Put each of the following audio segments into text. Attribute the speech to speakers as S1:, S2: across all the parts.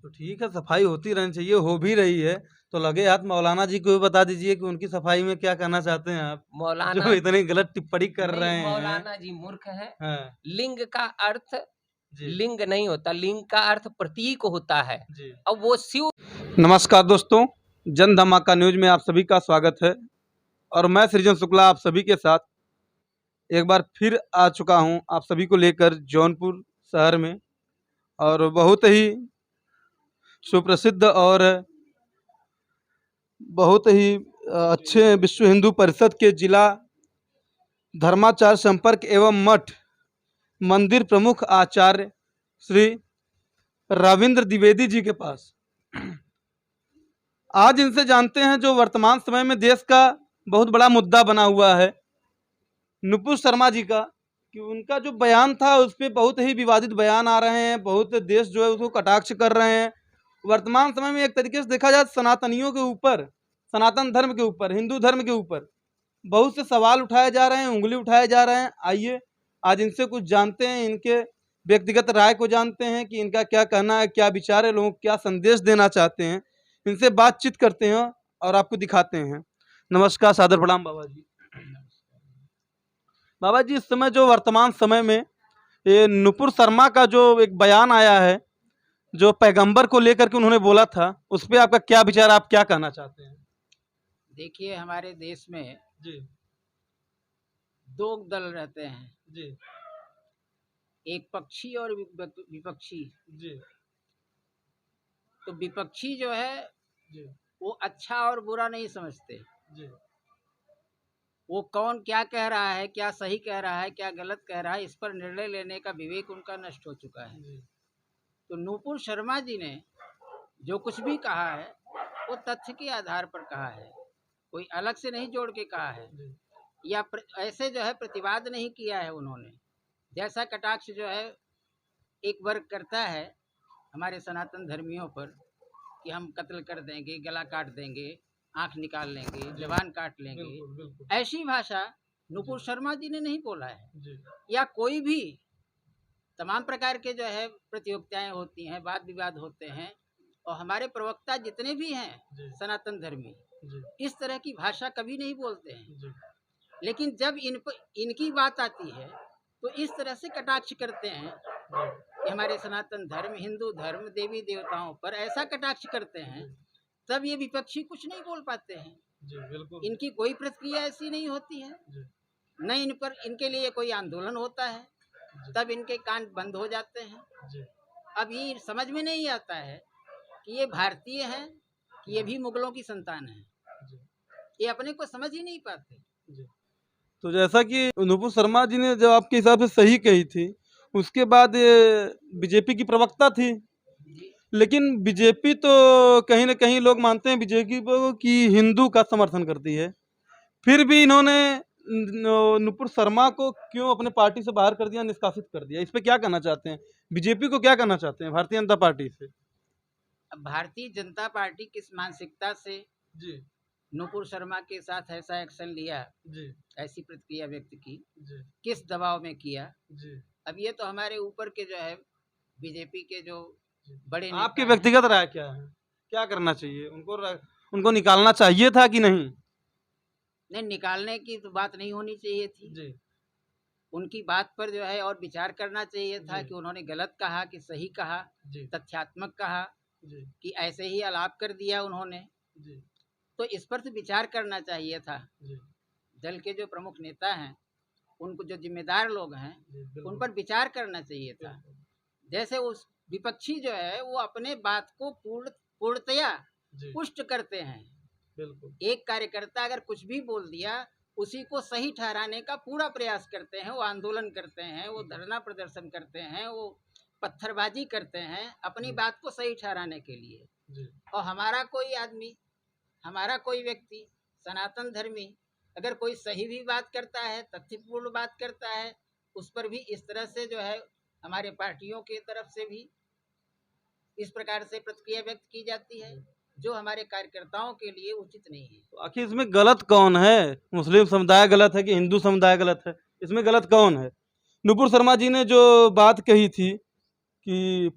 S1: तो ठीक है, सफाई होती रहनी चाहिए, हो भी रही है। तो लगे हाथ मौलाना जी को भी बता दीजिए कि उनकी सफाई में क्या कहना चाहते हैं आप,
S2: मौलाना
S1: जो इतनी गलत टिप्पणी कर
S2: नहीं,
S1: रहे हैं।
S2: मौलाना जी मूर्ख हैं।
S1: हाँ,
S2: लिंग का अर्थ
S1: जी,
S2: लिंग नहीं होता, लिंग का अर्थ प्रतीक होता है।
S1: जी।
S2: अब वो शिव
S1: नमस्कार दोस्तों, जन धमाका न्यूज़ में आप सभी का स्वागत है और मैं सृजन शुक्ला आप सभी के साथ एक बार फिर आ चुका हूं आप सभी को लेकर जौनपुर शहर में। और बहुत ही सुप्रसिद्ध और बहुत ही अच्छे विश्व हिंदू परिषद के जिला धर्माचार्य संपर्क एवं मठ मंदिर प्रमुख आचार्य श्री रविंद्र द्विवेदी जी के पास आज इनसे जानते हैं जो वर्तमान समय में देश का बहुत बड़ा मुद्दा बना हुआ है नुपुर शर्मा जी का, कि उनका जो बयान था उस पर बहुत ही विवादित बयान आ रहे हैं। बहुत देश जो है उसको कटाक्ष कर रहे हैं। वर्तमान समय में एक तरीके से देखा जाए सनातनियों के ऊपर, सनातन धर्म के ऊपर, हिंदू धर्म के ऊपर बहुत से सवाल उठाए जा रहे हैं, उंगली उठाए जा रहे हैं। आइए आज इनसे कुछ जानते हैं, इनके व्यक्तिगत राय को जानते हैं कि इनका क्या कहना है, क्या विचार है, लोगों को क्या संदेश देना चाहते हैं। इनसे बातचीत करते हैं और आपको दिखाते हैं। नमस्कार, सादर प्रणाम बाबा जी। बाबा जी, इस समय जो वर्तमान समय में ये नुपुर शर्मा का जो एक बयान आया है, जो पैगंबर को लेकर के उन्होंने बोला था, उस पर आपका क्या विचार, आप क्या कहना चाहते हैं?
S2: देखिए, हमारे देश में
S1: जी,
S2: दो दल रहते हैं,
S1: जी,
S2: एक पक्षी और विपक्षी।
S1: जी,
S2: तो विपक्षी जो है
S1: जी,
S2: वो अच्छा और बुरा नहीं समझते।
S1: जी,
S2: वो कौन क्या कह रहा है, क्या सही कह रहा है, क्या गलत कह रहा है, इस पर निर्णय लेने का विवेक उनका नष्ट हो चुका है।
S1: जी,
S2: तो नुपुर शर्मा जी ने जो कुछ भी कहा है वो तथ्य के आधार पर कहा है, कोई अलग से नहीं जोड़ के कहा है,
S1: जी,
S2: या ऐसे जो है प्रतिवाद नहीं किया है उन्होंने। जैसा कटाक्ष जो है एक वर्ग करता है हमारे सनातन धर्मियों पर कि हम कत्ल कर देंगे, गला काट देंगे, आंख निकाल लेंगे, जबान काट लेंगे,
S1: बिल्कुल, बिल्कुल,
S2: ऐसी भाषा नुपुर शर्मा जी ने नहीं बोला है।
S1: जी,
S2: या कोई भी तमाम प्रकार के जो है प्रतियोगिताएं होती हैं, वाद विवाद होते हैं, और हमारे प्रवक्ता जितने भी हैं
S1: जी,
S2: सनातन धर्मी
S1: जी,
S2: इस तरह की भाषा कभी नहीं बोलते हैं।
S1: जी,
S2: लेकिन जब इनकी बात आती है तो इस तरह से कटाक्ष करते हैं कि हमारे सनातन धर्म, हिंदू धर्म, देवी देवताओं पर ऐसा कटाक्ष करते हैं, तब ये विपक्षी कुछ नहीं बोल पाते हैं।
S1: जी, बिल्कुल,
S2: इनकी कोई प्रतिक्रिया ऐसी नहीं होती है,
S1: जी,
S2: न इन पर इनके लिए कोई आंदोलन होता है,
S1: जी,
S2: तब इनके कान बंद हो जाते हैं।
S1: जी,
S2: अब ये समझ में नहीं आता है कि ये भारतीय हैं कि ये भी मुगलों की संतान है।
S1: जी,
S2: ये अपने को समझ ही नहीं पाते।
S1: जी। तो जैसा कि नुपुर शर्मा जी ने जो आपके हिसाब से सही कही थी, उसके बाद ये बीजेपी की प्रवक्ता थी। लेकिन बीजेपी तो कहीं न कहीं लोग मानते हैं बीजेपी को कि हिंदू का समर्थन करती है। फिर भी इन्होंने नुपुर शर्मा को क्यों अपने पार्टी से बाहर कर दिया, निष्कासित कर दिया? इस पे क्या कहना चाहते हैं? बीजेपी को क्या कहना चाहते हैं भारतीय जनता पार्टी से?
S2: अब भारतीय जनता पार्टी किस मानसिकता से
S1: जी,
S2: नुपुर शर्मा के साथ ऐसा एक्शन लिया,
S1: जी,
S2: ऐसी प्रतिक्रिया व्यक्त की,
S1: जी,
S2: किस दबाव में किया,
S1: जी।
S2: अब ये तो हमारे ऊपर के जो है बीजेपी के जो बड़े
S1: आपकी
S2: नेता हैं।
S1: व्यक्तिगत राय क्या है? क्या करना चाहिए? उनको निकालना चाहिए था कि नहीं?
S2: नहीं, निकालने की तो बात नहीं होनी चाहिए थी।
S1: जी,
S2: उनकी बात पर जो है और विचार करना चाहिए था
S1: जी।
S2: कि उन्होंने गलत कहा कि सही कहा,
S1: जी,
S2: तथ्यात्मक कहा
S1: जी,
S2: कि ऐसे ही आलाप कर दिया उन्होंने।
S1: जी,
S2: तो इस पर तो विचार करना चाहिए था।
S1: जी,
S2: दल के जो प्रमुख नेता हैं, उनको जो जिम्मेदार लोग हैं,
S1: जी,
S2: उन
S1: बिल्कुल,
S2: पर विचार करना चाहिए था।
S1: बिल्कुल।
S2: जैसे उस विपक्षी जो है वो अपने बात को पूर्णतया
S1: जी,
S2: पुष्ट करते हैं।
S1: बिल्कुल।
S2: एक कार्यकर्ता अगर कुछ भी बोल दिया, उसी को सही ठहराने का पूरा प्रयास करते हैं। वो आंदोलन करते हैं, वो धरना प्रदर्शन करते हैं, वो पत्थरबाजी करते हैं अपनी
S1: जी,
S2: बात को सही ठहराने के लिए।
S1: जी,
S2: और हमारा कोई आदमी, हमारा कोई व्यक्ति, सनातन धर्मी अगर कोई सही भी बात करता है, तथ्यपूर्ण बात करता है, उस पर भी इस तरह से जो है हमारे पार्टियों की तरफ से भी इस प्रकार से प्रतिक्रिया व्यक्त की जाती है, जो हमारे कार्यकर्ताओं के लिए उचित नहीं है।
S1: तो आखिर इसमें गलत कौन है? मुस्लिम समुदाय गलत है कि हिंदू समुदाय गलत है? इसमें गलत कौन है? नुपुर शर्मा जी ने जो बात कही थी कि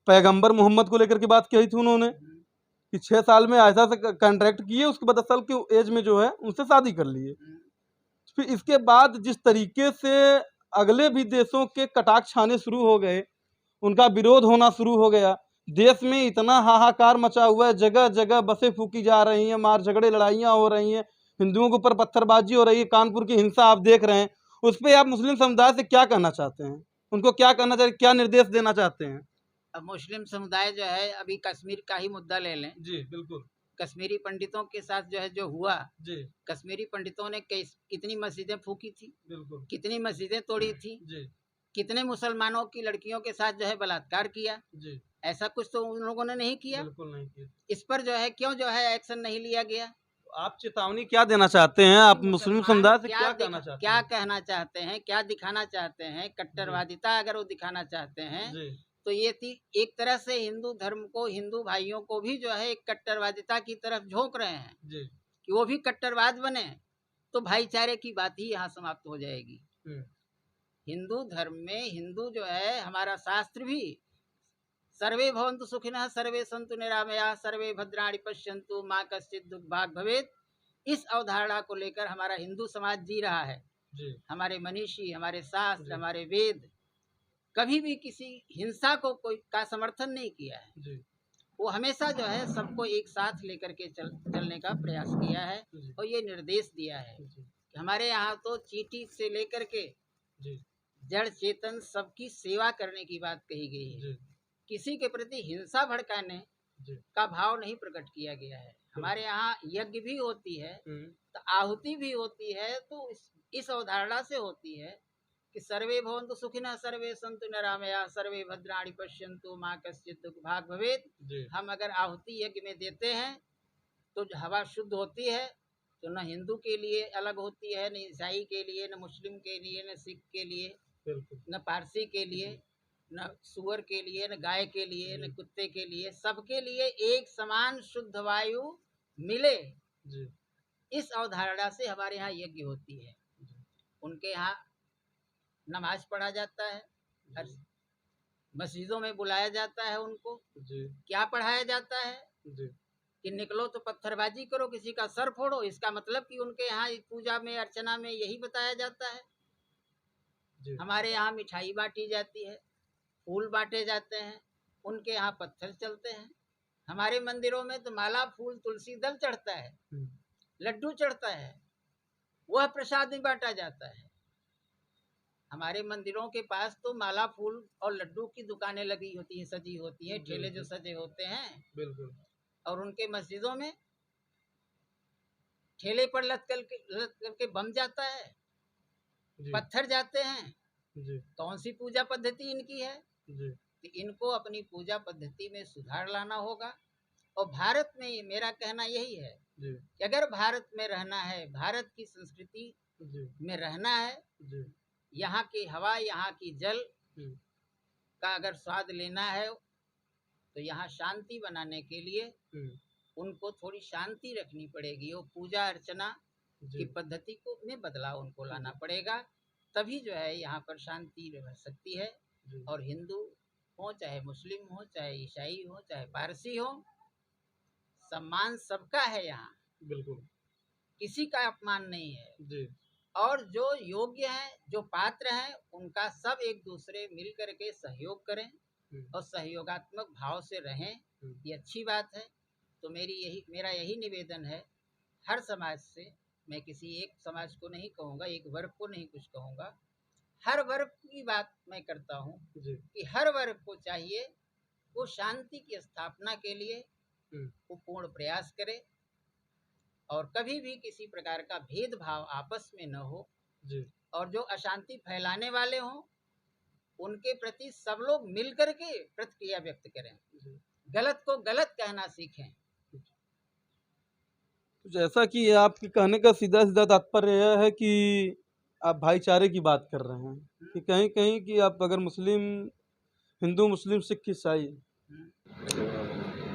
S1: पैगंबर मोहम्मद को लेकर के बात कही थी उन्होंने कि 6 साल में आयशा से कॉन्ट्रैक्ट किए, उसके बाद 10 साल की एज में जो है उनसे शादी कर लिए। फिर इसके बाद जिस तरीके से अगले भी देशों के कटाक्ष आने शुरू हो गए, उनका विरोध होना शुरू हो गया, देश में इतना हाहाकार मचा हुआ है, जगह जगह बसें फूकी जा रही हैं, मार झगड़े लड़ाइयाँ हो रही हैं, हिंदुओं के ऊपर पत्थरबाजी हो रही है, कानपुर की हिंसा आप देख रहे हैं, उस पर आप मुस्लिम समुदाय से क्या कहना चाहते हैं? उनको क्या कहना चाहिए, क्या निर्देश देना चाहते हैं?
S2: अब मुस्लिम समुदाय जो है, अभी कश्मीर का ही मुद्दा ले लें।
S1: जी बिल्कुल।
S2: कश्मीरी पंडितों के साथ जो है जो हुआ,
S1: जी
S2: कश्मीरी पंडितों ने कितनी मस्जिदें फूकी थी,
S1: बिल्कुल।
S2: कितनी मस्जिदें तोड़ी थी,
S1: जी
S2: कितने मुसलमानों की लड़कियों के साथ जो है बलात्कार किया।
S1: जी
S2: ऐसा कुछ तो उन लोगों ने नहीं किया।
S1: बिल्कुल नहीं किया।
S2: इस पर जो है क्यों जो है एक्शन नहीं लिया गया?
S1: आप चेतावनी क्या देना चाहते हैं? आप मुस्लिम
S2: मुसलमान
S1: समुदाय से क्या कहना चाहते
S2: क्या
S1: हैं?
S2: कहना चाहते हैं, क्या दिखाना चाहते हैं? कट्टरवादिता अगर वो दिखाना चाहते हैं
S1: जी
S2: तो ये थी एक तरह से हिंदू धर्म को, हिंदू भाइयों को भी जो है एक कट्टरवादिता की तरफ झोंक रहे हैं
S1: जी
S2: कि वो भी कट्टरवाद बने, तो भाईचारे की बात ही यहाँ समाप्त हो जाएगी। हिंदू धर्म में हिंदू जो है, हमारा शास्त्र भी सर्वे भवन्तु सुखिनः सर्वे सन्तु निरामयाः सर्वे भद्राणि पश्यन्तु माँ कश्चित् दुर्भाग् भवेत्, इस अवधारणा को लेकर हमारा हिंदू समाज जी रहा है।
S1: जी
S2: हमारे मनीषी, हमारे शास्त्र,
S1: जी।
S2: हमारे वेद कभी भी किसी हिंसा को कोई का समर्थन नहीं किया है।
S1: जी
S2: वो हमेशा जो है सबको एक साथ लेकर के चलने का प्रयास किया है
S1: जी
S2: और ये निर्देश दिया है
S1: जी
S2: कि हमारे यहाँ तो चींटी से लेकर के
S1: जी
S2: जड़ चेतन सबकी सेवा करने की बात कही गई है।
S1: जी
S2: किसी के प्रति हिंसा भड़काने
S1: जी
S2: का भाव नहीं प्रकट किया गया है। हमारे यहाँ यज्ञ भी होती है तो आहुति भी होती है, तो इस अवधारणा से होती है कि सर्वे भवन्तु सुखिनः सर्वे सन्तु निरामयाः सर्वे भद्राणि पश्यन्तु माँ कश्चित् दुर्भाग् भवेत्।
S1: जी
S2: हम अगर आहुति यज्ञ में देते हैं तो जो हवा शुद्ध होती है, तो न हिंदू के लिए अलग होती है, न ईसाई के लिए, न मुस्लिम के लिए, न सिख के लिए,
S1: बिल्कुल।
S2: न पारसी के लिए, न सुअर के लिए, न गाय के लिए, न कुत्ते के लिए, सबके लिए एक समान शुद्ध वायु मिले,
S1: जी
S2: इस अवधारणा से हमारे यहाँ यज्ञ होती है। उनके यहाँ नमाज पढ़ा जाता है, हर मस्जिदों में बुलाया जाता है उनको।
S1: जी
S2: क्या पढ़ाया जाता है
S1: जी
S2: कि निकलो तो पत्थरबाजी करो, किसी का सर फोड़ो। इसका मतलब कि उनके यहाँ पूजा में, अर्चना में यही बताया जाता है।
S1: जी
S2: हमारे यहाँ मिठाई बांटी जाती है, फूल बांटे जाते हैं, उनके यहाँ पत्थर चलते हैं। हमारे मंदिरों में तो माला, फूल, तुलसी दल चढ़ता है, लड्डू चढ़ता है, वह प्रसाद में बांटा जाता है। हमारे मंदिरों के पास तो माला, फूल और लड्डू की दुकानें लगी होती हैं, सजी होती हैं, ठेले जो सजे होते हैं।
S1: बिल्कुल।
S2: और उनके मस्जिदों में ठेले पर लद करके बम जाता है,
S1: जी
S2: पत्थर जाते हैं।
S1: जी
S2: कौन सी पूजा पद्धति इनकी है?
S1: जी
S2: तो इनको अपनी पूजा पद्धति में सुधार लाना होगा। और भारत में मेरा कहना यही है
S1: जी
S2: कि अगर भारत में रहना है, भारत की संस्कृति
S1: जी
S2: में रहना है,
S1: जी
S2: यहाँ की हवा, यहाँ की जल
S1: हम्म,
S2: का अगर स्वाद लेना है, तो यहाँ शांति बनाने के लिए उनको थोड़ी शांति रखनी पड़ेगी। वो पूजा अर्चना की
S1: जी
S2: पद्धति को में बदलाव उनको लाना पड़ेगा, तभी जो है यहाँ पर शांति रह सकती है।
S1: जी
S2: और हिंदू हो, चाहे मुस्लिम हो, चाहे ईसाई हो, चाहे पारसी हो, सम्मान सबका है यहाँ,
S1: बिल्कुल।
S2: किसी का अपमान नहीं है।
S1: जी
S2: और जो योग्य हैं, जो पात्र हैं, उनका सब एक दूसरे मिल करके सहयोग करें और सहयोगात्मक भाव से रहें, ये अच्छी बात है। तो मेरा यही निवेदन है हर समाज से। मैं किसी एक समाज को नहीं कहूँगा, एक वर्ग को नहीं कुछ कहूँगा, हर वर्ग की बात मैं करता हूँ
S1: जी
S2: कि हर वर्ग को चाहिए वो शांति की स्थापना के लिए वो पूर्ण प्रयास करे और कभी भी किसी प्रकार का भेदभाव आपस में न हो।
S1: जी
S2: और जो अशांति फैलाने वाले हों, उनके प्रति सब लोग मिल करके प्रतिक्रिया व्यक्त करें, गलत को गलत कहना सीखें।
S1: तो जैसा कि आपके कहने का सीधा सीधा तात्पर्य यह है कि आप भाईचारे की बात कर रहे हैं कि कहीं कहीं कि आप अगर मुस्लिम, हिंदू, मुस्लिम, सिख, ईसाई,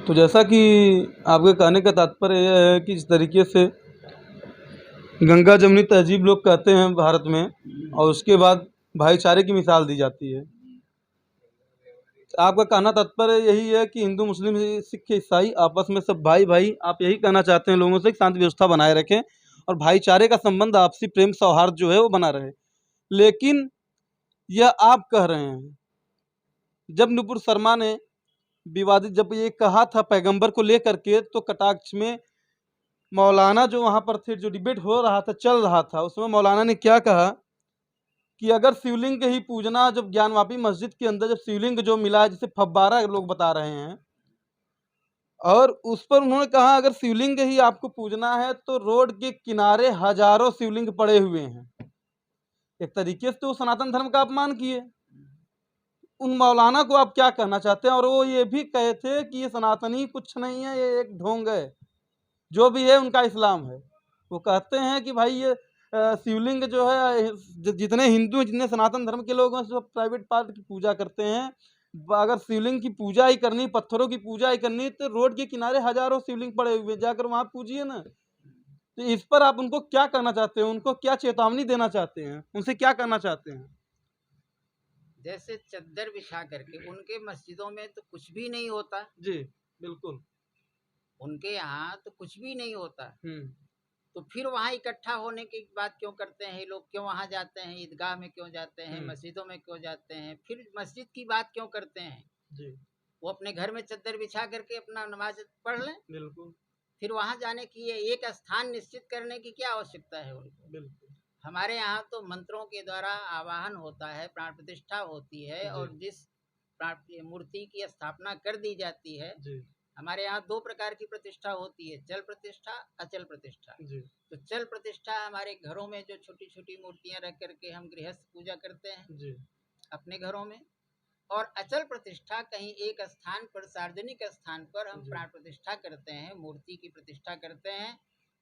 S1: तो जैसा कि आपके कहने का तात्पर्य यह है कि इस तरीके से गंगा जमुनी तहजीब लोग कहते हैं भारत में, और उसके बाद भाईचारे की मिसाल दी जाती है। आपका कहना तात्पर्य यही है कि हिंदू मुस्लिम सिख ईसाई आपस में सब भाई भाई, आप यही कहना चाहते हैं लोगों से कि शांति व्यवस्था बनाए रखें और भाईचारे का संबंध, आपसी प्रेम सौहार्द जो है वो बना रहे। लेकिन यह आप कह रहे हैं, जब नुपुर शर्मा ने विवादित जब ये कहा था पैगंबर को लेकर के, तो कटाक्ष में मौलाना जो वहाँ पर थे, जो डिबेट हो रहा था, चल रहा था, उसमें मौलाना ने क्या कहा कि अगर शिवलिंग ही पूजना, जब ज्ञानवापी मस्जिद के अंदर जब शिवलिंग जो मिला है, जिसे फव्वारा लोग बता रहे हैं, और उस पर उन्होंने कहा अगर शिवलिंग ही आपको पूजना है तो रोड के किनारे हजारों शिवलिंग पड़े हुए हैं। एक तरीके से तो सनातन धर्म का अपमान किए। उन मौलाना को आप क्या कहना चाहते हैं? और वो ये भी कहे थे कि ये सनातनी कुछ नहीं है, ये एक ढोंग है, जो भी है उनका इस्लाम है। वो कहते हैं कि भाई ये शिवलिंग जो है, जितने हिंदू हैं, जितने सनातन धर्म के लोग हैं, सब प्राइवेट पार्ट की पूजा करते हैं। अगर शिवलिंग की पूजा ही करनी, पत्थरों की पूजा ही करनी, तो रोड के किनारे हजारों शिवलिंग पड़े हुए, जाकर वहां पूजिए ना। तो इस पर आप उनको क्या कहना चाहते हैं? उनको क्या चेतावनी देना चाहते हैं? उनसे क्या करना चाहते हैं?
S2: जैसे चद्दर बिछा करके उनके मस्जिदों में तो कुछ भी नहीं होता।
S1: जी बिल्कुल।
S2: उनके यहाँ तो कुछ भी नहीं होता, तो फिर वहाँ इकट्ठा होने की बात क्यों करते हैं? लोग क्यों वहाँ जाते हैं? ईदगाह में क्यों जाते हैं? मस्जिदों में क्यों जाते हैं? फिर मस्जिद की बात क्यों करते हैं?
S1: जी
S2: वो अपने घर में चद्दर बिछा करके अपना नमाज पढ़ लें।
S1: बिल्कुल।
S2: फिर वहाँ जाने की ये एक स्थान निश्चित करने की क्या आवश्यकता है उनको?
S1: बिल्कुल।
S2: हमारे यहाँ तो मंत्रों के द्वारा आवाहन होता है, प्राण प्रतिष्ठा होती है, और जिस मूर्ति की स्थापना कर दी जाती है,
S1: जी
S2: हमारे यहाँ दो प्रकार की प्रतिष्ठा होती है, चल प्रतिष्ठा, अचल प्रतिष्ठा।
S1: जी
S2: तो चल प्रतिष्ठा हमारे घरों में जो छोटी छोटी मूर्तियां रख करके हम गृहस्थ पूजा करते हैं
S1: जी
S2: अपने घरों में, और अचल प्रतिष्ठा कहीं एक स्थान पर, सार्वजनिक स्थान पर हम प्राण प्रतिष्ठा करते हैं, मूर्ति की प्रतिष्ठा करते हैं,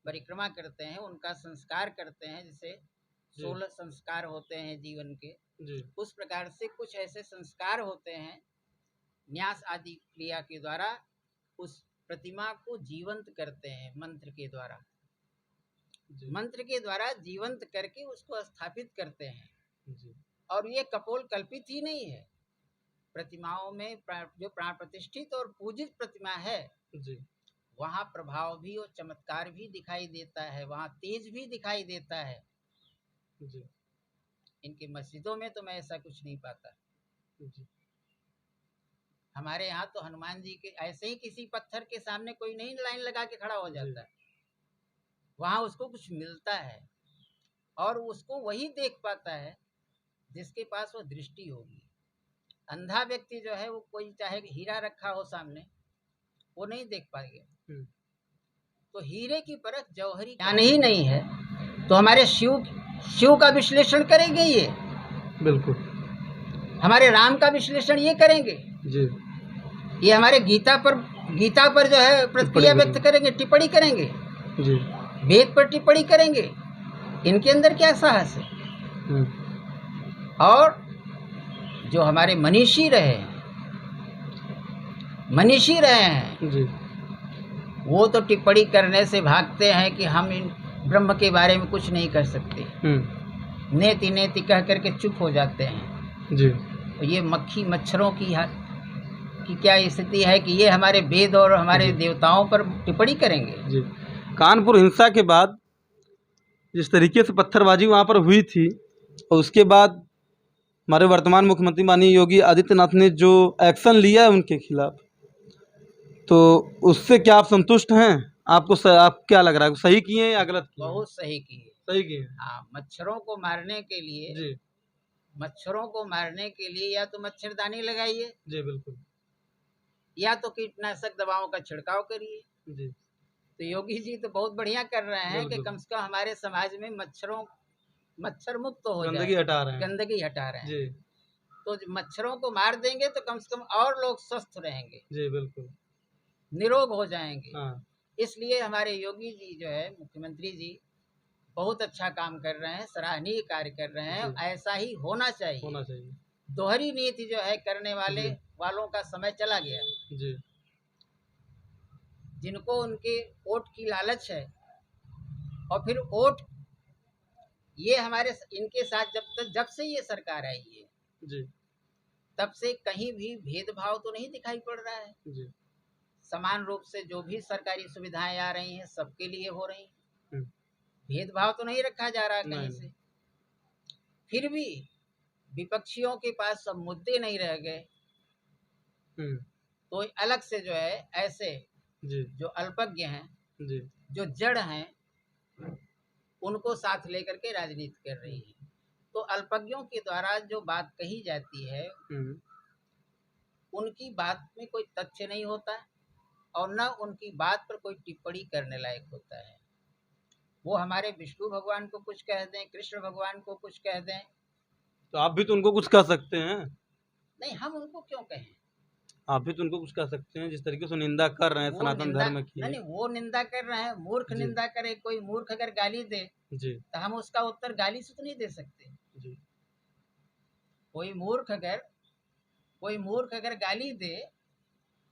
S2: परिक्रमा करते हैं, उनका संस्कार करते हैं। जैसे 16 संस्कार होते हैं जीवन के, उस प्रकार से कुछ ऐसे संस्कार होते हैं, न्यास आदि क्रिया के द्वारा उस प्रतिमा को जीवंत करते हैं, मंत्र के द्वारा। मंत्र के द्वारा जीवंत करके उसको स्थापित करते हैं। और ये कपोल कल्पित ही नहीं है। प्रतिमाओं में जो प्राण प्रतिष्ठित और पूजित प्रतिमा है, वहाँ प्रभाव भी और चमत्कार भी दिखाई देता है, वहाँ तेज भी दिखाई देता है। इनकी मस्जिदों में तो मैं ऐसा कुछ नहीं पाता। हमारे यहाँ तो हनुमान जी के ऐसे ही किसी पत्थर के सामने कोई नहीं लाइन लगा के खड़ा हो जाता है, वहाँ उसको कुछ मिलता है, और उसको वही देख पाता है जिसके पास वो दृष्टि होगी। अंधा व्यक्ति जो है, वो कोई चाहे हीरा रखा हो सामने, वो नहीं देख पाएगा। तो हीरे की परख जौहरी ज्ञान ही नहीं है, तो हमारे शिव का विश्लेषण करेंगे ये,
S1: बिल्कुल।
S2: हमारे राम का विश्लेषण ये करेंगे
S1: जी।
S2: ये हमारे गीता पर जो है प्रतिक्रिया व्यक्त करेंगे, टिप्पणी करेंगे
S1: जी।
S2: वेद पर टिप्पणी करेंगे। इनके अंदर क्या साहस है? और जो हमारे मनीषी रहे हैं
S1: जी,
S2: वो तो टिप्पणी करने से भागते हैं कि हम इन ब्रह्म के बारे में कुछ नहीं कर सकते, नेति नेति कह करके चुप हो जाते हैं जी। तो ये मक्खी मच्छरों की क्या स्थिति है कि ये हमारे वेद और हमारे देवताओं पर टिप्पणी करेंगे
S1: जी। कानपुर हिंसा के बाद जिस तरीके से पत्थरबाजी वहाँ पर हुई थी, और उसके बाद हमारे वर्तमान मुख्यमंत्री माननीय योगी आदित्यनाथ ने जो एक्शन लिया है उनके खिलाफ, तो उससे क्या आप संतुष्ट हैं? आपको आप क्या लग रहा है, सही किए या गलत किए?
S2: बहुत सही किए।
S1: सही किए।
S2: हाँ, मच्छरों को मारने के लिए
S1: जी,
S2: मच्छरों को मारने के लिए या तो मच्छरदानी लगाइए
S1: जी बिल्कुल, या
S2: तो कीटनाशक दवाओं का छिड़काव करिए जी। तो योगी जी तो बहुत बढ़िया कर रहे हैं कि कम से कम हमारे समाज में मच्छर मुक्त हो जाए,
S1: गंदगी हटा रहे हैं,
S2: गंदगी हटा रहे हैं
S1: जी।
S2: तो मच्छरों को मार देंगे तो कम से कम और लोग स्वस्थ रहेंगे
S1: जी बिल्कुल,
S2: निरोग हो जाएंगे।
S1: हाँ।
S2: इसलिए हमारे योगी जी जो है मुख्यमंत्री जी बहुत अच्छा काम कर रहे हैं, सराहनीय कार्य कर रहे हैं। ऐसा ही होना चाहिए। दोहरी नीति जो है करने वालों का समय चला गया जी। जिनको उनके वोट की लालच है, और फिर वोट ये हमारे इनके साथ जब से ये सरकार आई है जी, तब से कहीं भी भेदभाव तो नहीं दिखाई पड़ रहा है।
S1: जी।
S2: समान रूप से जो भी सरकारी सुविधाएं आ रही हैं सबके लिए हो रही हैं।
S1: हम्म,
S2: भेदभाव तो नहीं रखा जा रहा
S1: नहीं
S2: कहीं
S1: नहीं।
S2: से। फिर भी विपक्षियों के पास सब मुद्दे नहीं रह गए,
S1: हम्म,
S2: तो अलग से जो है ऐसे
S1: जी
S2: जो अल्पज्ञ हैं,
S1: जी
S2: जो जड़ हैं, उनको साथ लेकर के राजनीति कर रही है। तो अल्पज्ञों के द्वारा जो बात कही जाती है
S1: हम्म,
S2: उनकी बात में कोई तथ्य नहीं होता और न उनकी बात पर कोई टिप्पणी करने लायक होता है। वो हमारे विष्णु भगवान को कुछ कह दें, कृष्ण भगवान को कुछ कह दें,
S1: तो आप भी तो उनको कुछ कह सकते हैं।
S2: नहीं हम उनको क्यों कहें।
S1: आप भी तो उनको कुछ कह सकते हैं, जिस तरीके से निंदा कर रहे हैं
S2: वो
S1: सनातन
S2: निंदा
S1: धर्म
S2: नहीं
S1: की।
S2: नहीं वो निंदा कर रहे हैं, मूर्ख
S1: जी
S2: निंदा करे। कोई मूर्ख अगर गाली दे
S1: जी
S2: तो हम उसका उत्तर गाली से तो नहीं दे सकते।
S1: जी
S2: कोई मूर्ख अगर कोई मूर्ख अगर गाली दे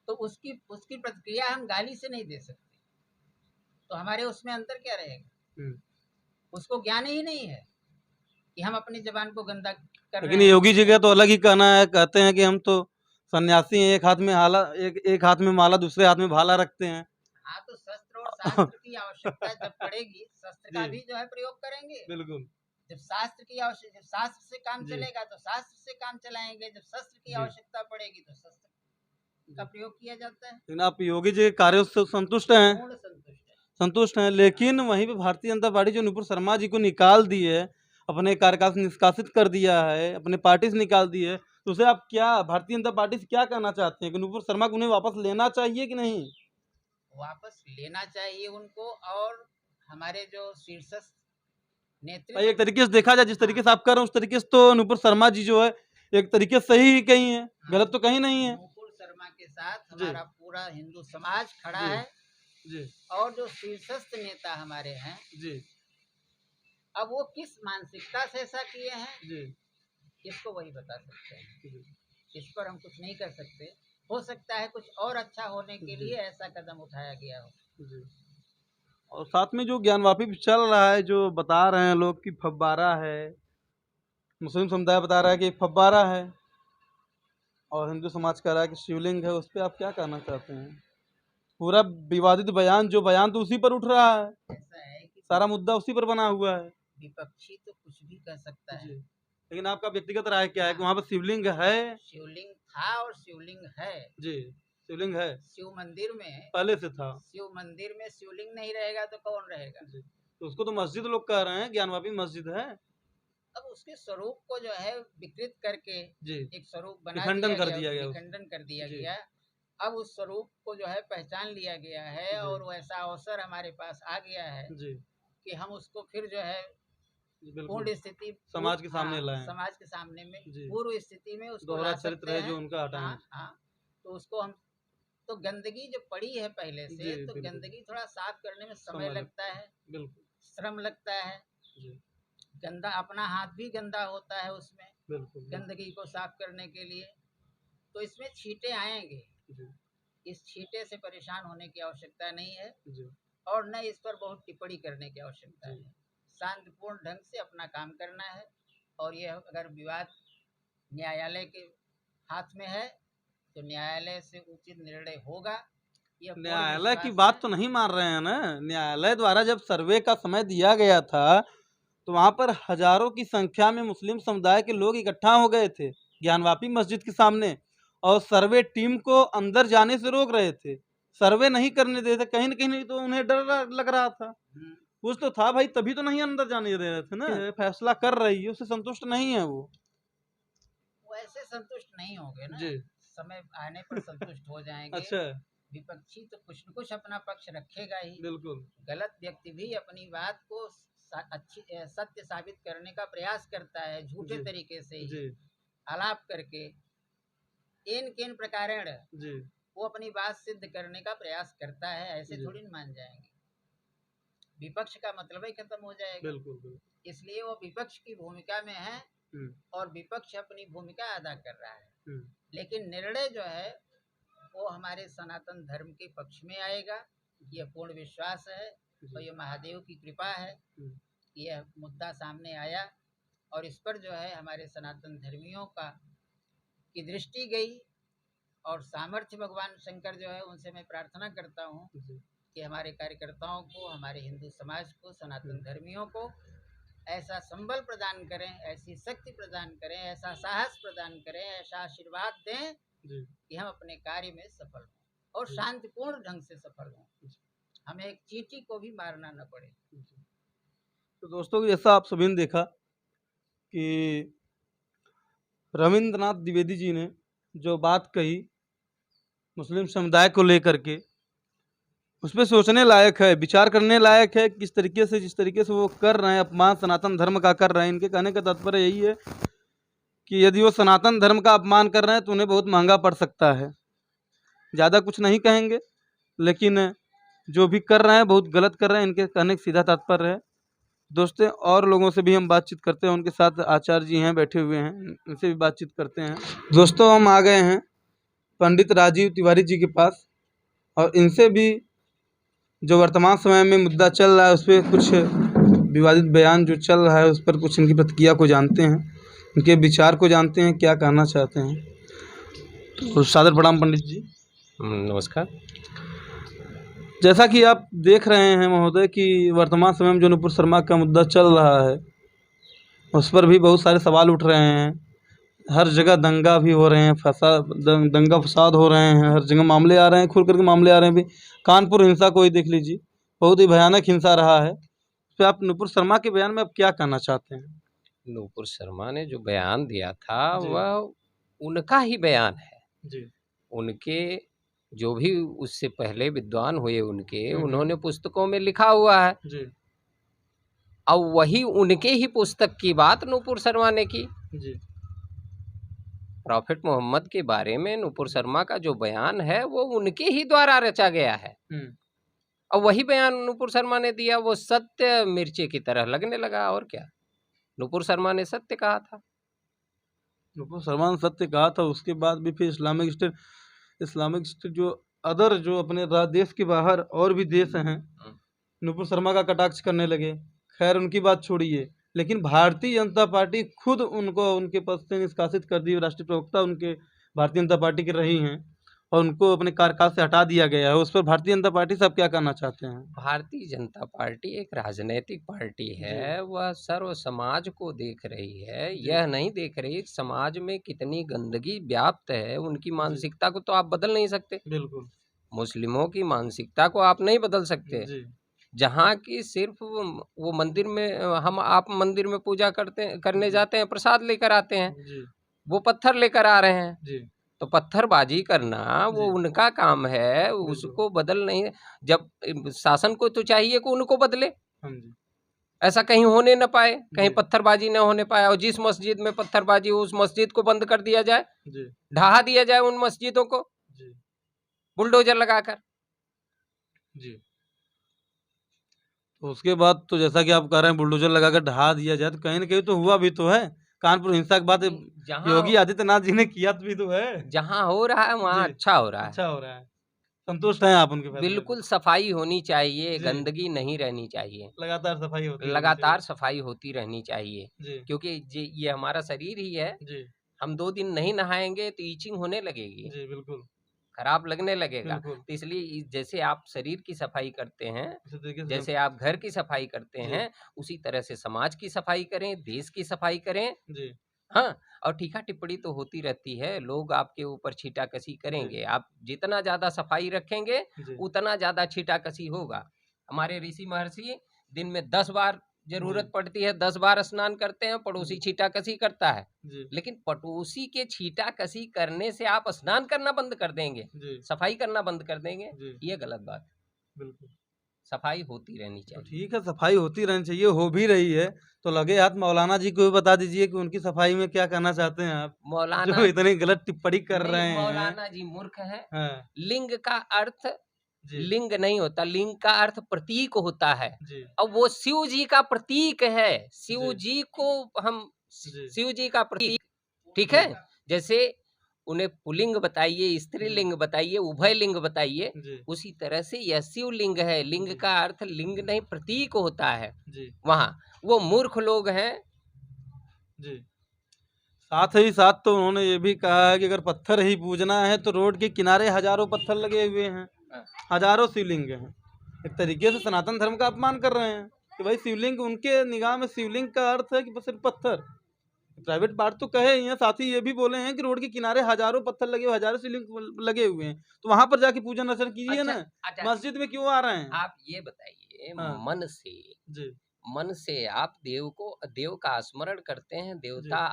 S2: तो उसकी उसकी प्रतिक्रिया हम गाली से नहीं दे सकते। तो हमारे उसमें अंतर क्या रहेगा।
S1: हम्म।
S2: उसको ज्ञान ही नहीं है कि हम अपनी जबान को गंदा कर
S1: लेकिन
S2: रहे हैं।
S1: योगी जी का तो अलग ही कहना है, कहते हैं कि हम तो सन्यासी हैं, एक हाथ में हाला, एक हाथ में माला, दूसरे हाथ में भाला रखते हैं।
S2: हाँ तो शस्त्र और शास्त्र की आवश्यकता जब पड़ेगी शस्त्र का
S1: जी
S2: भी जो है प्रयोग करेंगे।
S1: बिल्कुल।
S2: जब शास्त्र की आवश्यक जब शास्त्र से काम
S1: जी
S2: चलेगा तो शास्त्र से काम चलाएंगे, जब शस्त्र की
S1: जी
S2: आवश्यकता पड़ेगी तो शस्त्र का
S1: जी।
S2: प्रयोग किया जाता है।
S1: लेकिन आप योगी जी के कार्यों से संतुष्ट हैं?
S2: पूर्ण संतुष्ट है।
S1: संतुष्ट हैं, लेकिन वहीं पे भारतीय जनता पार्टी जो नुपुर शर्मा जी को निकाल दी है, अपने कार्यकाल से निष्कासित कर दिया है, अपने पार्टी से निकाल दी है, तो उसे आप क्या, भारतीय जनता पार्टी से क्या कहना चाहते हैं कि नुपुर शर्मा को उन्हें वापस लेना चाहिए कि नहीं?
S2: वापस लेना चाहिए उनको। और हमारे जो शीर्षस्थ
S1: भाई
S2: नेतृत्व।
S1: एक तरीके से देखा जाए, जिस
S2: हाँ
S1: तरीके से आप कर रहे हैं उस तरीके से तो नुपुर शर्मा जी जो है एक तरीके से सही ही कहीं है,
S2: हाँ
S1: गलत तो कहीं नहीं है।
S2: मुकुल शर्मा के साथ
S1: जी
S2: हमारा पूरा हिंदू समाज खड़ा
S1: जी
S2: है।
S1: जी
S2: और जो शीर्षस्थ नेता हमारे हैं,
S1: जी
S2: अब वो किस मानसिकता से ऐसा किए हैं
S1: जी
S2: इसको वही बता सकते हैं।
S1: जी
S2: इस पर हम कुछ नहीं कर सकते। हो सकता है कुछ और अच्छा होने के
S1: जी
S2: लिए ऐसा कदम उठाया गया हो।
S1: जी। और साथ में जो ज्ञानवापी भी चल रहा है, जो बता रहे हैं लोग कि फव्वारा है, मुस्लिम समुदाय बता रहा है कि एक फव्वारा है, और हिंदू समाज कह रहा है कि शिवलिंग है। उस पर आप क्या कहना चाहते हैं? पूरा विवादित बयान, जो बयान तो उसी पर उठ रहा है,
S2: ऐसा है कि
S1: सारा मुद्दा उसी पर बना हुआ है।
S2: विपक्षी तो कुछ भी कर सकता
S1: जी।
S2: है।
S1: लेकिन आपका व्यक्तिगत राय क्या है कि
S2: हाँ
S1: वहाँ पर शिवलिंग है?
S2: शिवलिंग था और शिवलिंग है।
S1: जी शिवलिंग है,
S2: शिव मंदिर में
S1: पहले से था।
S2: शिव मंदिर में शिवलिंग नहीं रहेगा तो कौन रहेगा।
S1: जी, तो उसको तो मस्जिद लोग कह रहे हैं, ज्ञानवापी मस्जिद है।
S2: अब उसके स्वरूप को जो है विकृत करके
S1: जी
S2: एक स्वरूप बना
S1: विखंडन
S2: दिया
S1: कर
S2: गया,
S1: दिया गया उसको।
S2: विखंडन कर दिया
S1: जी
S2: गया। अब उस स्वरूप को जो है पहचान लिया गया है
S1: जी
S2: और वैसा अवसर हमारे पास आ गया है
S1: जी
S2: कि हम उसको फिर जो है
S1: जी बिल्कुल,
S2: पूर्ण स्थिति
S1: समाज के सामने
S2: हाँ
S1: लाएं।
S2: समाज के सामने में
S1: जी,
S2: पूर्व स्थिति में उसको
S1: दोहरा
S2: ला
S1: चरित्र
S2: सकते
S1: है
S2: हैं।
S1: जो उनका हटाएं।
S2: हाँ हाँ तो उसको हम तो गंदगी जो पड़ी है पहले
S1: जी
S2: से तो
S1: बिल्कुल,
S2: गंदगी थोड़ा साफ करने में समय
S1: समय
S2: लगता
S1: लगता है।
S2: है,
S1: बिल्कुल।
S2: श्रम लगता है।
S1: जी
S2: गंदा अपना हाथ भी गंदा होता है उसमें
S1: बिल्कुल बिल्कुल।
S2: गंदगी को साफ करने के लिए। तो इसमें छींटे आएंगे,
S1: जी
S2: इस छींटे से परेशान होने की आवश्यकता नहीं है
S1: जी
S2: और न इस पर बहुत टिप्पणी करने की आवश्यकता
S1: जी
S2: है। शांतिपूर्ण ढंग से अपना काम करना है। और यह अगर विवाद न्यायालय के हाथ में है तो न्यायालय से उचित निर्णय होगा, यह पूर्ण
S1: न्यायालय की
S2: विश्वास
S1: बात
S2: है।
S1: तो नहीं मान रहे हैं ना। न्यायालय द्वारा जब सर्वे का समय दिया गया था तो वहां पर हजारों की संख्या में मुस्लिम समुदाय के लोग इकट्ठा हो गए थे ज्ञानवापी मस्जिद के सामने, और सर्वे टीम को अंदर जाने से रोक रहे थे, सर्वे नहीं करने दे थे। कहीं न कहीं तो उन्हें डर लग रहा था,
S2: हम्म,
S1: कुछ तो था भाई, तभी तो नहीं अंदर जाने दे रहे थे ना। ये फैसला कर रही है, उससे संतुष्ट नहीं है वो।
S2: वो ऐसे संतुष्ट नहीं होंगे ना,
S1: जी
S2: समय आने पर संतुष्ट हो जाएंगे।
S1: अच्छा
S2: विपक्षी तो कुछ न कुछ अपना पक्ष रखेगा ही।
S1: बिल्कुल।
S2: गलत व्यक्ति भी अपनी बात को सत्य साबित करने का प्रयास करता है झूठे
S1: जी
S2: तरीके से ही
S1: जी
S2: आलाप करके इन किन प्रकारेण
S1: जी
S2: वो अपनी बात सिद्ध करने का प्रयास करता है। ऐसे
S1: जी
S2: थोड़ी न मान जाएंगे, विपक्ष का मतलब ही खत्म हो जाएगा।
S1: बिल्कुल बिल्कुल।
S2: इसलिए वो विपक्ष की भूमिका में है
S1: हम्म
S2: और विपक्ष अपनी भूमिका अदा कर रहा है।
S1: हम्म
S2: लेकिन निर्णय जो है वो हमारे सनातन धर्म के पक्ष में आएगा, यह पूर्ण विश्वास है। और
S1: जी
S2: ये महादेव की कृपा है
S1: हम्म
S2: कि यह मुद्दा सामने आया और इस पर जो है हमारे सनातन धर्मियों का की दृष्टि गई और सामर्थ्य भगवान शंकर जो है उनसे मैं प्रार्थना करता हूँ कि हमारे कार्यकर्ताओं को, हमारे हिंदू समाज को, सनातन धर्मियों को ऐसा संबल प्रदान करें, ऐसी शक्ति प्रदान करें, ऐसा साहस प्रदान करें, ऐसा आशीर्वाद दें कि हम अपने कार्य में सफल हों और शांतिपूर्ण ढंग से सफल हों, हमें एक चींटी को भी मारना न पड़े।
S1: तो दोस्तों, जैसा आप सभी ने देखा कि रविंद्रनाथ द्विवेदी जी ने जो बात कही मुस्लिम समुदाय को लेकर के, उसमें सोचने लायक है, विचार करने लायक है। किस तरीके से, जिस तरीके से वो कर रहे हैं, अपमान सनातन धर्म का कर रहे हैं। इनके कहने का तात्पर्य यही है कि यदि वो सनातन धर्म का अपमान कर रहे हैं तो उन्हें बहुत महंगा पड़ सकता है। ज़्यादा कुछ नहीं कहेंगे, लेकिन जो भी कर रहे हैं बहुत गलत कर रहे हैं, इनके कहने का सीधा तात्पर्य है। दोस्तों, और लोगों से भी हम बातचीत करते हैं, उनके साथ आचार्य जी हैं बैठे हुए हैं, उनसे भी बातचीत करते हैं। दोस्तों, हम आ गए हैं पंडित राजीव तिवारी जी के पास और इनसे भी जो वर्तमान समय में मुद्दा चल रहा है उस पर कुछ विवादित बयान जो चल रहा है उस पर कुछ इनकी प्रतिक्रिया को जानते हैं, इनके विचार को जानते हैं, क्या कहना चाहते हैं। तो सादर प्रणाम पंडित जी।
S3: नमस्कार।
S1: जैसा कि आप देख रहे हैं महोदय कि वर्तमान समय में जो नुपुर शर्मा का मुद्दा चल रहा है उस पर भी बहुत सारे सवाल उठ रहे हैं। हर जगह दंगा भी हो रहे हैं, दंगा फसाद हो रहे हैं, हर जगह मामले आ रहे हैं, खुल करके मामले आ रहे हैं। भी कानपुर हिंसा को ही देख लीजिए, बहुत ही भयानक हिंसा रहा है। तो आप नुपुर शर्मा के बयान में आप क्या कहना चाहते हैं?
S3: नुपुर शर्मा ने जो बयान दिया था वह उनका ही बयान है
S1: जी।
S3: उनके जो भी उससे पहले विद्वान हुए उनके, उन्होंने पुस्तकों में लिखा हुआ है
S1: जी।
S3: और वही उनके ही पुस्तक की बात नुपुर शर्मा ने की।
S1: जी।
S3: प्रॉफेट मोहम्मद के बारे में नुपुर शर्मा का जो बयान है वो उनके ही द्वारा रचा गया है और वही बयान नुपुर शर्मा ने दिया। वो सत्य मिर्ची की तरह लगने लगा। और क्या, नुपुर शर्मा ने सत्य कहा था।
S1: नुपुर शर्मा ने सत्य कहा था। उसके बाद भी फिर इस्लामिक स्टेट जो अदर जो अपने देश के बाहर और भी देश हैं नुपुर शर्मा का कटाक्ष करने लगे। खैर, उनकी बात छोड़िए, लेकिन भारतीय जनता पार्टी खुद उनको उनके पद से निष्कासित कर दी। राष्ट्रीय प्रवक्ता उनके भारतीय जनता पार्टी की रही हैं और उनको अपने कार्यकाल से हटा दिया गया है। उस पर भारतीय जनता पार्टी से आप क्या कहना चाहते हैं?
S3: भारतीय जनता पार्टी एक राजनीतिक पार्टी है, वह सर्व समाज को देख रही है। यह नहीं देख रही समाज में कितनी गंदगी व्याप्त है। उनकी मानसिकता को तो आप बदल नहीं सकते।
S1: बिल्कुल।
S3: मुस्लिमों की मानसिकता को आप नहीं बदल सकते। जहाँ की सिर्फ वो मंदिर में आप मंदिर में पूजा करने जाते हैं, प्रसाद लेकर आते हैं, वो पत्थर लेकर आ रहे हैं। तो पत्थरबाजी करना वो उनका काम है, उसको बदल नहीं। जब शासन को तो चाहिए कि उनको बदले, ऐसा कहीं होने न पाए, कहीं पत्थरबाजी न होने पाए। और जिस मस्जिद में पत्थरबाजी उस मस्जिद को बंद कर दिया जाए, ढहा दिया जाए उन मस्जिदों को बुलडोजर लगाकर।
S1: तो उसके बाद तो जैसा कि आप कह रहे हैं बुलडोजर लगाकर ढहा दिया जाए, तो कहीं ना कहीं तो हुआ भी तो है। कानपुर हिंसा की बात योगी आदित्यनाथ जी ने किया भी तो है।
S3: जहाँ हो रहा है वहाँ अच्छा हो रहा है।
S1: अच्छा हो रहा है, संतुष्ट हैं आप उनके?
S3: बिल्कुल सफाई होनी चाहिए, गंदगी नहीं रहनी चाहिए।
S1: लगातार
S3: सफाई होती रहनी चाहिए, क्योंकि ये हमारा शरीर ही है। हम 2 दिन नहीं नहाएंगे तो ईचिंग होने लगेगी।
S1: बिल्कुल
S3: खराब लगने लगेगा। तो इसलिए जैसे आप शरीर की सफाई करते हैं, जैसे आप घर की सफाई करते हैं, उसी तरह से समाज की सफाई करें, देश की सफाई करें। हाँ, और टीका टिप्पणी तो होती रहती है, लोग आपके ऊपर छीटाकशी करेंगे। आप जितना ज्यादा सफाई रखेंगे उतना ज्यादा छीटाकशी होगा। हमारे ऋषि महर्षि दिन में 10 बार जरूरत पड़ती है, 10 बार स्नान करते हैं। पड़ोसी छीटाकशी करता है, लेकिन पड़ोसी के छीटाकशी करने से आप स्नान करना बंद कर देंगे, सफाई करना बंद कर देंगे, ये गलत बात। बिल्कुल सफाई होती रहनी चाहिए।
S1: ठीक है, सफाई होती रहनी चाहिए, हो भी रही है। तो लगे हाथ मौलाना जी को भी बता दीजिए कि उनकी सफाई में क्या कहना चाहते हैं आप।
S3: मौलाना
S1: जो इतनी गलत टिप्पणी कर रहे हैं।
S3: मौलाना जी मूर्ख है। लिंग का अर्थ लिंग नहीं होता, लिंग का अर्थ प्रतीक होता है। और वो शिव जी का प्रतीक है। शिव जी को हम शिव जी का प्रतीक, ठीक है। जैसे उन्हें पुलिंग बताइए, स्त्रीलिंग बताइए, उभय लिंग बताइए, उसी तरह से यह शिवलिंग है। लिंग का अर्थ लिंग नहीं प्रतीक होता है। वहाँ वो मूर्ख लोग हैं।
S1: साथ ही साथ तो उन्होंने ये भी कहा है कि अगर पत्थर ही पूजना है तो रोड के किनारे हजारों पत्थर लगे हुए हैं, हजारों शिवलिंग हैं। एक तरीके से सनातन धर्म का अपमान कर रहे हैं कि भाई शिवलिंग, उनके निगाह में शिवलिंग का अर्थ है कि बस सिर्फ पत्थर। प्राइवेट पार्ट तो कहे ही हैं, साथ ही ये भी बोले हैं कि रोड के किनारे हजारों पत्थर लगे हुए, हजारों शिवलिंग लगे हुए हैं, तो वहां पर जाके पूजन अर्चन कीजिए
S3: अच्छा,
S1: ना,
S3: अच्छा,
S1: मस्जिद में क्यों आ रहे हैं?
S3: आप ये बताइए,
S1: हाँ जी
S3: मन से आप देव का स्मरण करते हैं,
S1: जी
S3: देवता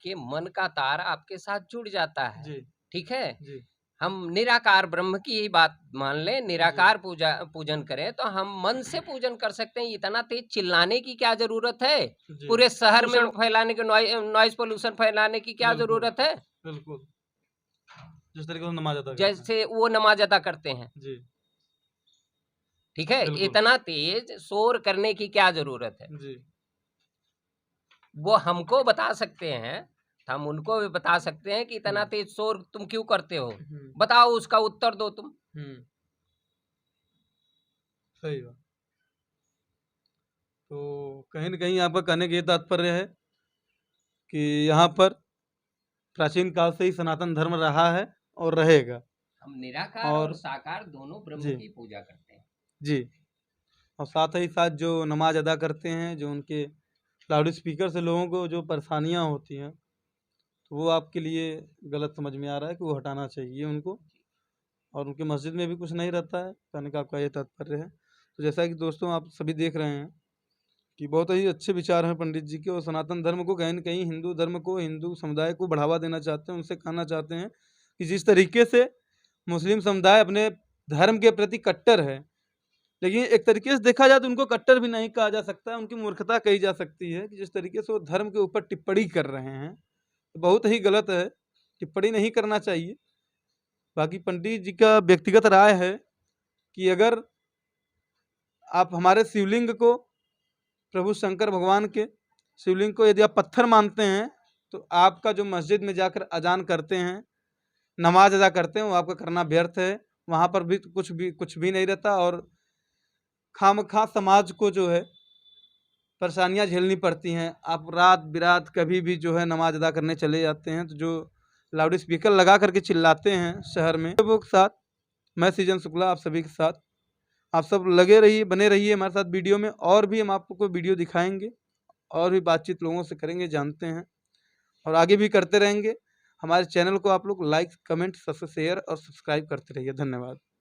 S3: के मन का तार आपके साथ जुड़ जाता है,
S1: जी
S3: ठीक है।
S1: जी
S3: हम निराकार ब्रह्म की ही बात मान लें,
S1: जी
S3: निराकार पूजन करें तो हम मन से पूजन कर सकते हैं। इतना तेज चिल्लाने की क्या जरूरत है?
S1: जी
S3: पूरे शहर में
S1: प्रदूषण,
S3: फैलाने के, नॉइज पोल्यूशन फैलाने की क्या
S1: बिल्कुल
S3: जरूरत है?
S1: बिल्कुल, जिस तरीके से नमाज अदा करते हैं।
S3: जैसे वो नमाज अदा करते हैं,
S1: जी
S3: ठीक है।
S1: बिल्कुल
S3: इतना तेज शोर करने की क्या जरूरत है?
S1: जी
S3: वो हमको बता सकते हैं, हम उनको भी बता सकते हैं कि इतना तेज शोर तुम क्यों करते हो, बताओ, उसका उत्तर दो तुम।
S1: सही बात। तो कहीं न कहीं आपका कहने का ये तात्पर्य है कि यहाँ पर प्राचीन काल से ही सनातन धर्म रहा है और रहेगा।
S3: हम निराकार और
S1: और
S3: साकार दोनों ब्रह्म
S1: जी
S3: की पूजा करते हैं।
S1: जी, और साथ ही साथ जो नमाज अदा करते हैं, जो उनके लाउड स्पीकर से लोगों को जो परेशानियाँ होती हैं, तो वो आपके लिए गलत समझ में आ रहा है कि वो हटाना चाहिए उनको, और उनके मस्जिद में भी कुछ नहीं रहता है, कहने का आपका ये तात्पर्य है। तो जैसा कि दोस्तों आप सभी देख रहे हैं कि बहुत ही अच्छे विचार हैं पंडित जी के, और सनातन धर्म को कहीं न कहीं हिंदू धर्म को, हिंदू समुदाय को बढ़ावा देना चाहते हैं। उनसे कहना चाहते हैं कि जिस तरीके से मुस्लिम समुदाय अपने धर्म के प्रति कट्टर है, लेकिन एक तरीके से देखा जाए तो उनको कट्टर भी नहीं कहा जा सकता है, उनकी मूर्खता कही जा सकती है कि जिस तरीके से वो धर्म के ऊपर टिप्पणी कर रहे हैं, तो बहुत ही गलत है, टिप्पणी नहीं करना चाहिए। बाकी पंडित जी का व्यक्तिगत राय है कि अगर आप हमारे शिवलिंग को, प्रभु शंकर भगवान के शिवलिंग को यदि आप पत्थर मानते हैं, तो आपका जो मस्जिद में जाकर अजान करते हैं, नमाज अदा करते हैं, वो आपका करना व्यर्थ है। वहाँ पर भी कुछ भी नहीं रहता, और खामखा समाज को जो है परेशानियाँ झेलनी पड़ती हैं। आप रात बिरात कभी भी जो है नमाज अदा करने चले जाते हैं, तो जो लाउड स्पीकर लगा करके चिल्लाते हैं शहर में, लोगों के साथ, मैं सृजन शुक्ला आप सभी के साथ, आप सब लगे रहिए, बने रहिए हमारे साथ वीडियो में, और भी हम आपको वीडियो दिखाएंगे, और भी बातचीत लोगों से करेंगे, जानते हैं, और आगे भी करते रहेंगे। हमारे चैनल को आप लोग लाइक, कमेंट, सबसे शेयर और सब्सक्राइब करते रहिए। धन्यवाद।